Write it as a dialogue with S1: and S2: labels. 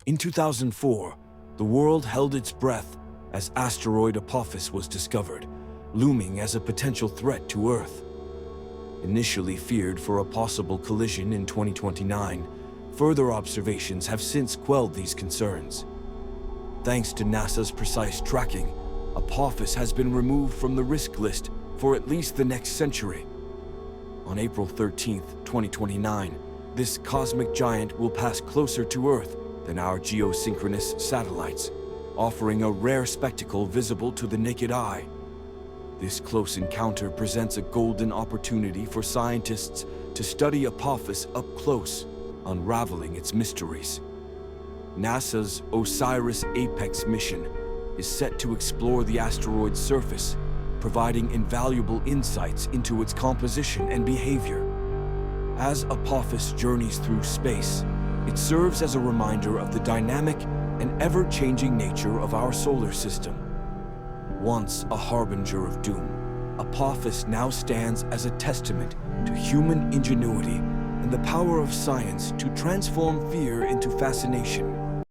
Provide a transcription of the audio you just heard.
S1: In 2004, the world held its breath as asteroid Apophis was discovered, looming as a potential threat to Earth. Initially feared for a possible collision in 2029, further observations have since quelled these concerns. Thanks to NASA's precise tracking, Apophis has been removed from the risk list for at least the next century. On April 13, 2029, this cosmic giant will pass closer to Earth than our geosynchronous satellites, offering a rare spectacle visible to the naked eye. This close encounter presents a golden opportunity for scientists to study Apophis up close, unraveling its mysteries. NASA's OSIRIS-APEX mission is set to explore the asteroid's surface, providing invaluable insights into its composition and behavior. As Apophis journeys through space, it serves as a reminder of the dynamic and ever-changing nature of our solar system. Once a harbinger of doom, Apophis now stands as a testament to human ingenuity and the power of science to transform fear into fascination.